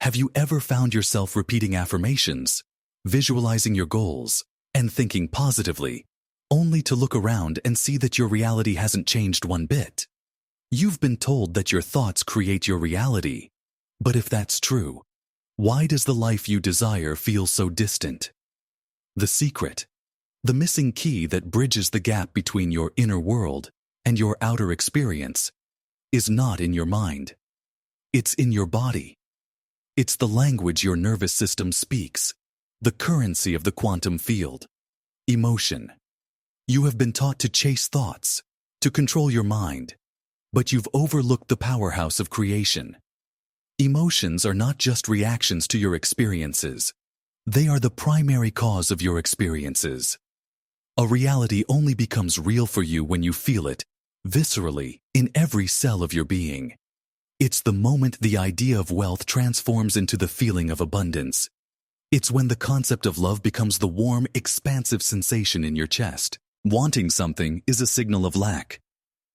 Have you ever found yourself repeating affirmations, visualizing your goals, and thinking positively, only to look around and see that your reality hasn't changed one bit? You've been told that your thoughts create your reality. But if that's true, why does the life you desire feel so distant? The secret, the missing key that bridges the gap between your inner world and your outer experience, is not in your mind. It's in your body. It's the language your nervous system speaks, the currency of the quantum field, emotion. You have been taught to chase thoughts, to control your mind, but you've overlooked the powerhouse of creation. Emotions are not just reactions to your experiences. They are the primary cause of your experiences. A reality only becomes real for you when you feel it, viscerally, in every cell of your being. It's the moment the idea of wealth transforms into the feeling of abundance. It's when the concept of love becomes the warm, expansive sensation in your chest. Wanting something is a signal of lack.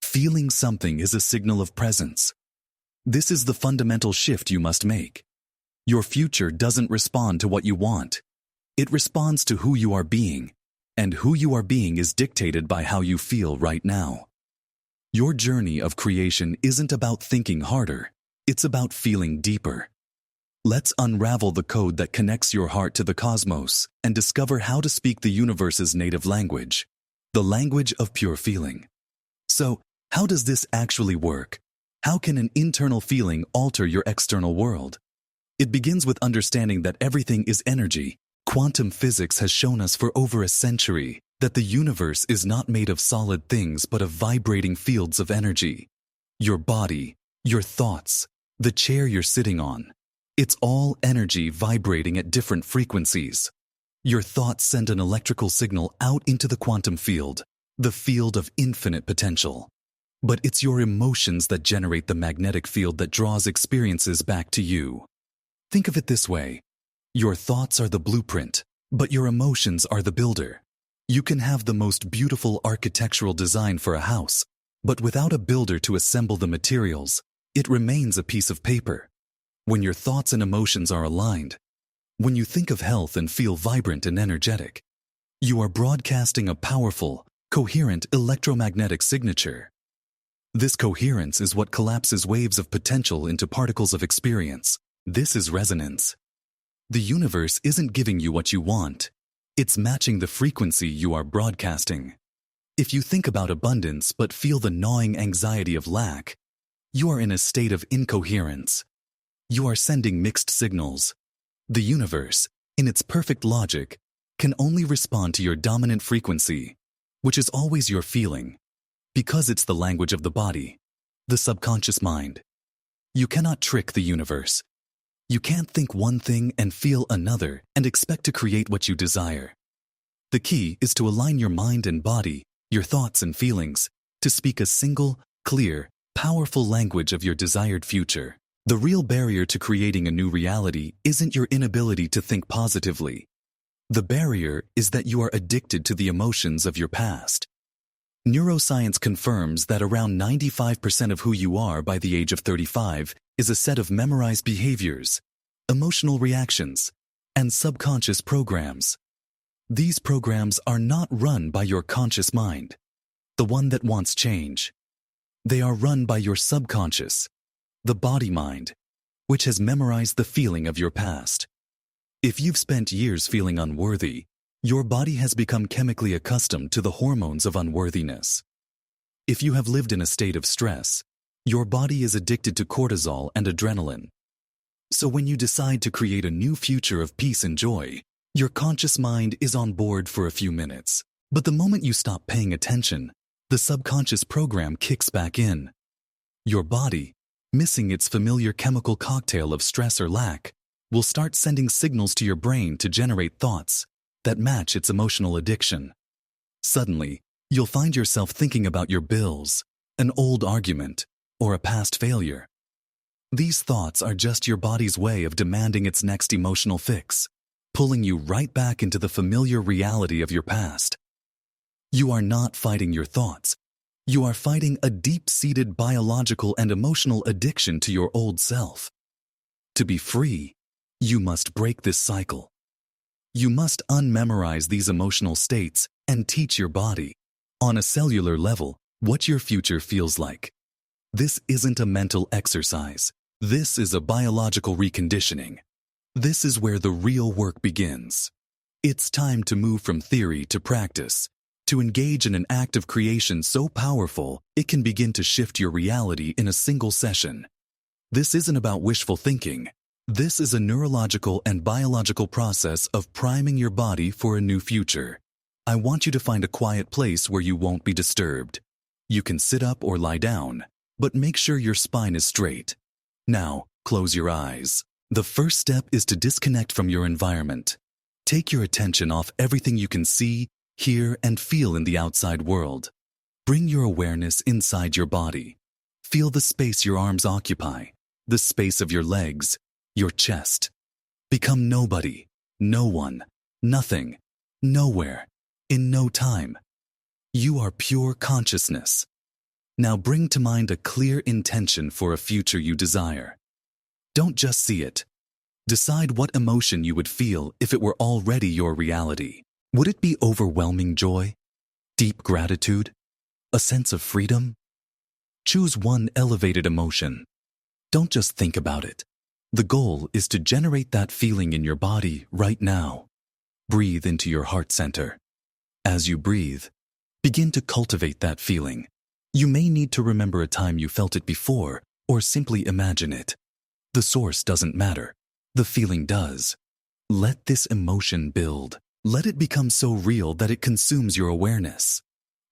Feeling something is a signal of presence. This is the fundamental shift you must make. Your future doesn't respond to what you want. It responds to who you are being, and who you are being is dictated by how you feel right now. Your journey of creation isn't about thinking harder, it's about feeling deeper. Let's unravel the code that connects your heart to the cosmos and discover how to speak the universe's native language, the language of pure feeling. So, how does this actually work? How can an internal feeling alter your external world? It begins with understanding that everything is energy. Quantum physics has shown us for over a century that the universe is not made of solid things but of vibrating fields of energy. Your body, your thoughts, the chair you're sitting on, it's all energy vibrating at different frequencies. Your thoughts send an electrical signal out into the quantum field, the field of infinite potential. But it's your emotions that generate the magnetic field that draws experiences back to you. Think of it this way. Your thoughts are the blueprint, but your emotions are the builder. You can have the most beautiful architectural design for a house, but without a builder to assemble the materials, it remains a piece of paper. When your thoughts and emotions are aligned, when you think of health and feel vibrant and energetic, you are broadcasting a powerful, coherent electromagnetic signature. This coherence is what collapses waves of potential into particles of experience. This is resonance. The universe isn't giving you what you want. It's matching the frequency you are broadcasting. If you think about abundance but feel the gnawing anxiety of lack, you are in a state of incoherence. You are sending mixed signals. The universe, in its perfect logic, can only respond to your dominant frequency, which is always your feeling, because it's the language of the body, the subconscious mind. You cannot trick the universe. You can't think one thing and feel another and expect to create what you desire. The key is to align your mind and body, your thoughts and feelings, to speak a single, clear, powerful language of your desired future. The real barrier to creating a new reality isn't your inability to think positively. The barrier is that you are addicted to the emotions of your past. Neuroscience confirms that around 95% of who you are by the age of 35 is a set of memorized behaviors, emotional reactions, and subconscious programs. These programs are not run by your conscious mind, the one that wants change. They are run by your subconscious, the body mind, which has memorized the feeling of your past. If you've spent years feeling unworthy, your body has become chemically accustomed to the hormones of unworthiness. If you have lived in a state of stress, your body is addicted to cortisol and adrenaline. So when you decide to create a new future of peace and joy, your conscious mind is on board for a few minutes. But the moment you stop paying attention, the subconscious program kicks back in. Your body, missing its familiar chemical cocktail of stress or lack, will start sending signals to your brain to generate thoughts that match its emotional addiction. Suddenly, you'll find yourself thinking about your bills, an old argument, or a past failure. These thoughts are just your body's way of demanding its next emotional fix, pulling you right back into the familiar reality of your past. You are not fighting your thoughts. You are fighting a deep-seated biological and emotional addiction to your old self. To be free, you must break this cycle. You must unmemorize these emotional states and teach your body, on a cellular level, what your future feels like. This isn't a mental exercise. This is a biological reconditioning. This is where the real work begins. It's time to move from theory to practice, to engage in an act of creation so powerful it can begin to shift your reality in a single session. This isn't about wishful thinking. This is a neurological and biological process of priming your body for a new future. I want you to find a quiet place where you won't be disturbed. You can sit up or lie down, but make sure your spine is straight. Now, close your eyes. The first step is to disconnect from your environment. Take your attention off everything you can see, hear, and feel in the outside world. Bring your awareness inside your body. Feel the space your arms occupy, the space of your legs, your chest. Become nobody, no one, nothing, nowhere, in no time. You are pure consciousness. Now bring to mind a clear intention for a future you desire. Don't just see it. Decide what emotion you would feel if it were already your reality. Would it be overwhelming joy? Deep gratitude? A sense of freedom? Choose one elevated emotion. Don't just think about it. The goal is to generate that feeling in your body right now. Breathe into your heart center. As you breathe, begin to cultivate that feeling. You may need to remember a time you felt it before, or simply imagine it. The source doesn't matter. The feeling does. Let this emotion build. Let it become so real that it consumes your awareness.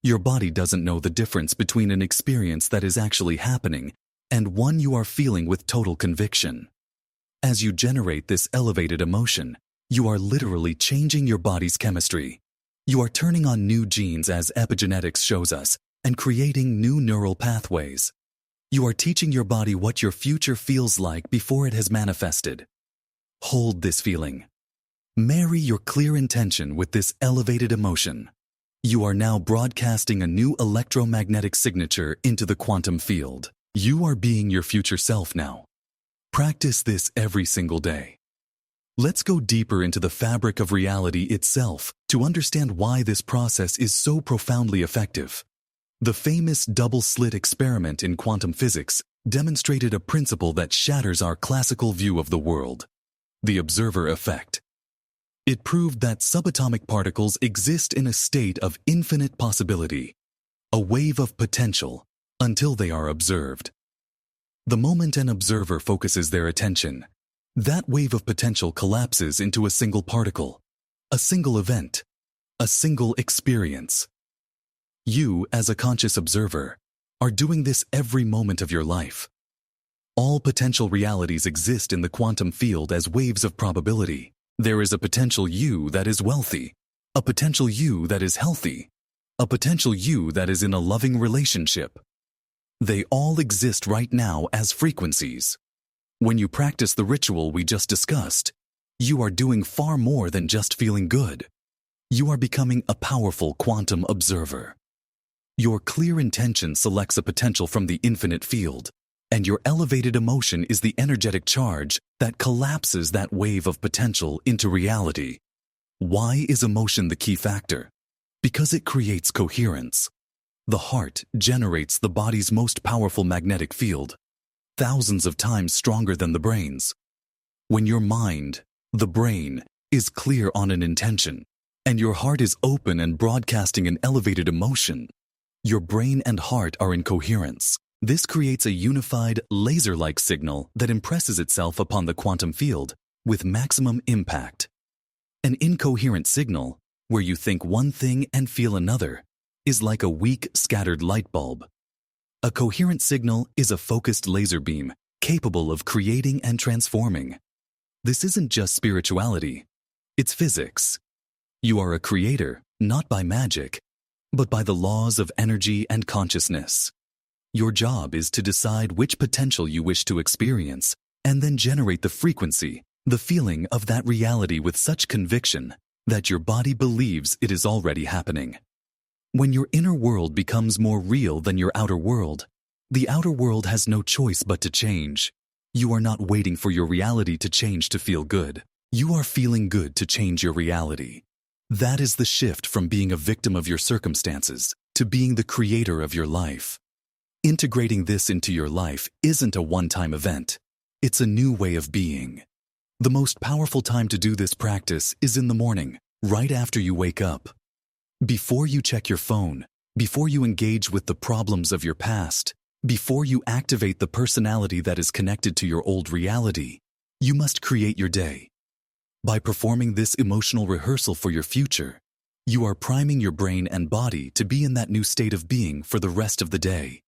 Your body doesn't know the difference between an experience that is actually happening and one you are feeling with total conviction. As you generate this elevated emotion, you are literally changing your body's chemistry. You are turning on new genes, as epigenetics shows us, and creating new neural pathways. You are teaching your body what your future feels like before it has manifested. Hold this feeling. Marry your clear intention with this elevated emotion. You are now broadcasting a new electromagnetic signature into the quantum field. You are being your future self now. Practice this every single day. Let's go deeper into the fabric of reality itself to understand why this process is so profoundly effective. The famous double-slit experiment in quantum physics demonstrated a principle that shatters our classical view of the world: the observer effect. It proved that subatomic particles exist in a state of infinite possibility, a wave of potential, until they are observed. The moment an observer focuses their attention, that wave of potential collapses into a single particle, a single event, a single experience. You, as a conscious observer, are doing this every moment of your life. All potential realities exist in the quantum field as waves of probability. There is a potential you that is wealthy, a potential you that is healthy, a potential you that is in a loving relationship. They all exist right now as frequencies. When you practice the ritual we just discussed, you are doing far more than just feeling good. You are becoming a powerful quantum observer. Your clear intention selects a potential from the infinite field, and your elevated emotion is the energetic charge that collapses that wave of potential into reality. Why is emotion the key factor? Because it creates coherence. The heart generates the body's most powerful magnetic field, thousands of times stronger than the brain's. When your mind, the brain, is clear on an intention, and your heart is open and broadcasting an elevated emotion, your brain and heart are in coherence. This creates a unified, laser-like signal that impresses itself upon the quantum field with maximum impact. An incoherent signal, where you think one thing and feel another, is like a weak, scattered light bulb. A coherent signal is a focused laser beam capable of creating and transforming. This isn't just spirituality, it's physics. You are a creator, not by magic, but by the laws of energy and consciousness. Your job is to decide which potential you wish to experience, and then generate the frequency, the feeling of that reality with such conviction that your body believes it is already happening. When your inner world becomes more real than your outer world, the outer world has no choice but to change. You are not waiting for your reality to change to feel good. You are feeling good to change your reality. That is the shift from being a victim of your circumstances to being the creator of your life. Integrating this into your life isn't a one-time event. It's a new way of being. The most powerful time to do this practice is in the morning, right after you wake up. Before you check your phone, before you engage with the problems of your past, before you activate the personality that is connected to your old reality, you must create your day. By performing this emotional rehearsal for your future, you are priming your brain and body to be in that new state of being for the rest of the day.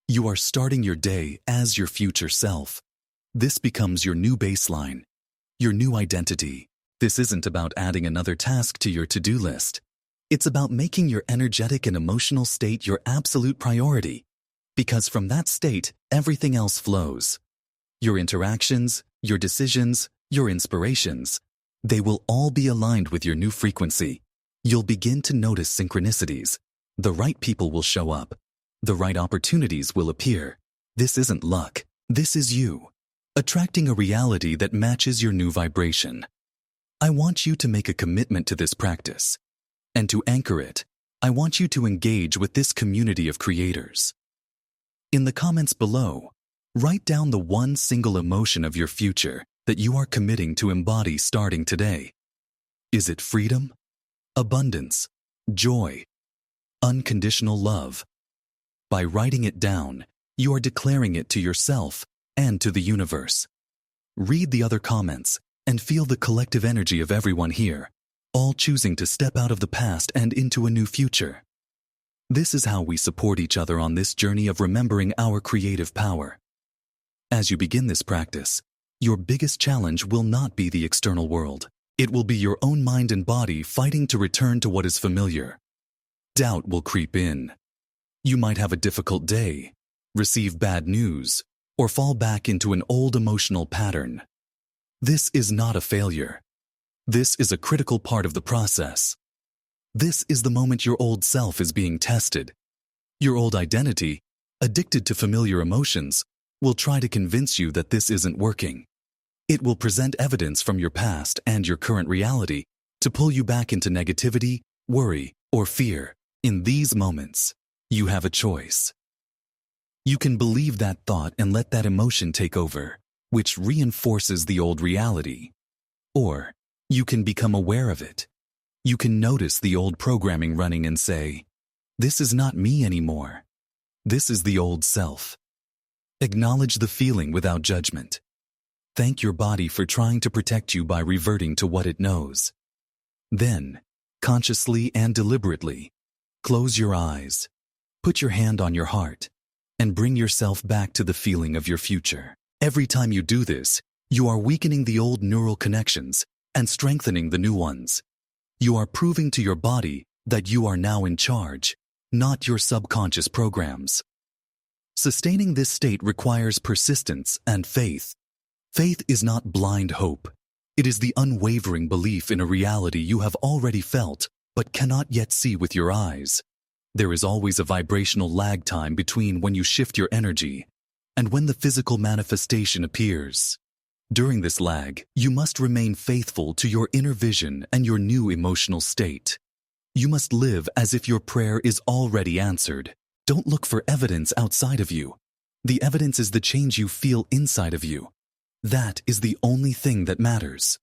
You are starting your day as your future self. This becomes your new baseline, your new identity. This isn't about adding another task to your to-do list. It's about making your energetic and emotional state your absolute priority, because from that state, everything else flows. Your interactions, your decisions, your inspirations, they will all be aligned with your new frequency. You'll begin to notice synchronicities. The right people will show up. The right opportunities will appear. This isn't luck. This is you, attracting a reality that matches your new vibration. I want you to make a commitment to this practice. And to anchor it, I want you to engage with this community of creators. In the comments below, write down the one single emotion of your future that you are committing to embody starting today. Is it freedom, abundance, joy, unconditional love? By writing it down, you are declaring it to yourself and to the universe. Read the other comments and feel the collective energy of everyone here, all choosing to step out of the past and into a new future. This is how we support each other on this journey of remembering our creative power. As you begin this practice, your biggest challenge will not be the external world. It will be your own mind and body fighting to return to what is familiar. Doubt will creep in. You might have a difficult day, receive bad news, or fall back into an old emotional pattern. This is not a failure. This is a critical part of the process. This is the moment your old self is being tested. Your old identity, addicted to familiar emotions, will try to convince you that this isn't working. It will present evidence from your past and your current reality to pull you back into negativity, worry, or fear. In these moments, you have a choice. You can believe that thought and let that emotion take over, which reinforces the old reality. Or you can become aware of it. You can notice the old programming running and say, "This is not me anymore. This is the old self." Acknowledge the feeling without judgment. Thank your body for trying to protect you by reverting to what it knows. Then, consciously and deliberately, close your eyes, put your hand on your heart, and bring yourself back to the feeling of your future. Every time you do this, you are weakening the old neural connections and strengthening the new ones. You are proving to your body that you are now in charge, not your subconscious programs. Sustaining this state requires persistence and faith. Faith is not blind hope. It is the unwavering belief in a reality you have already felt but cannot yet see with your eyes. There is always a vibrational lag time between when you shift your energy and when the physical manifestation appears. During this lag, you must remain faithful to your inner vision and your new emotional state. You must live as if your prayer is already answered. Don't look for evidence outside of you. The evidence is the change you feel inside of you. That is the only thing that matters.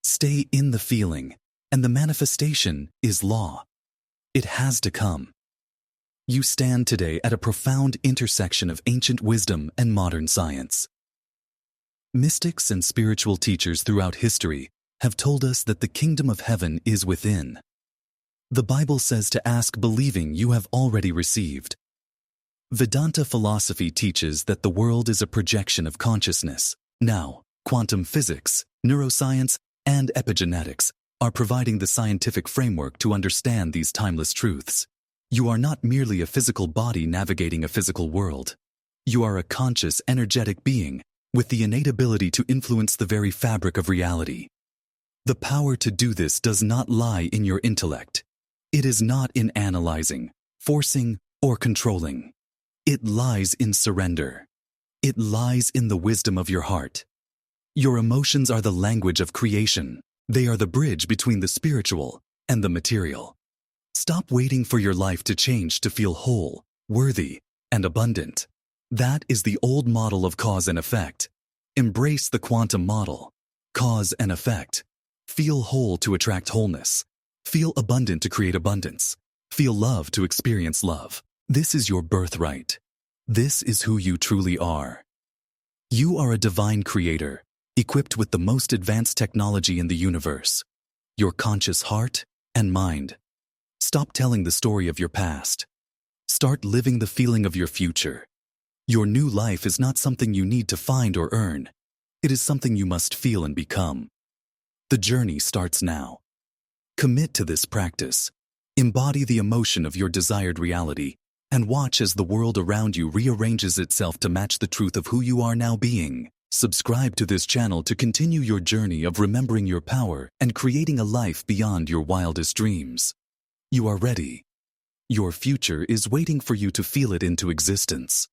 Stay in the feeling, and the manifestation is law. It has to come. You stand today at a profound intersection of ancient wisdom and modern science. Mystics and spiritual teachers throughout history have told us that the kingdom of heaven is within. The Bible says to ask believing you have already received. Vedanta philosophy teaches that the world is a projection of consciousness. Now, quantum physics, neuroscience, and epigenetics are providing the scientific framework to understand these timeless truths. You are not merely a physical body navigating a physical world. You are a conscious, energetic being with the innate ability to influence the very fabric of reality. The power to do this does not lie in your intellect. It is not in analyzing, forcing, or controlling. It lies in surrender. It lies in the wisdom of your heart. Your emotions are the language of creation. They are the bridge between the spiritual and the material. Stop waiting for your life to change to feel whole, worthy, and abundant. That is the old model of cause and effect. Embrace the quantum model. Cause and effect. Feel whole to attract wholeness. Feel abundant to create abundance. Feel love to experience love. This is your birthright. This is who you truly are. You are a divine creator, equipped with the most advanced technology in the universe. Your conscious heart and mind. Stop telling the story of your past. Start living the feeling of your future. Your new life is not something you need to find or earn. It is something you must feel and become. The journey starts now. Commit to this practice. Embody the emotion of your desired reality and watch as the world around you rearranges itself to match the truth of who you are now being. Subscribe to this channel to continue your journey of remembering your power and creating a life beyond your wildest dreams. You are ready. Your future is waiting for you to feel it into existence.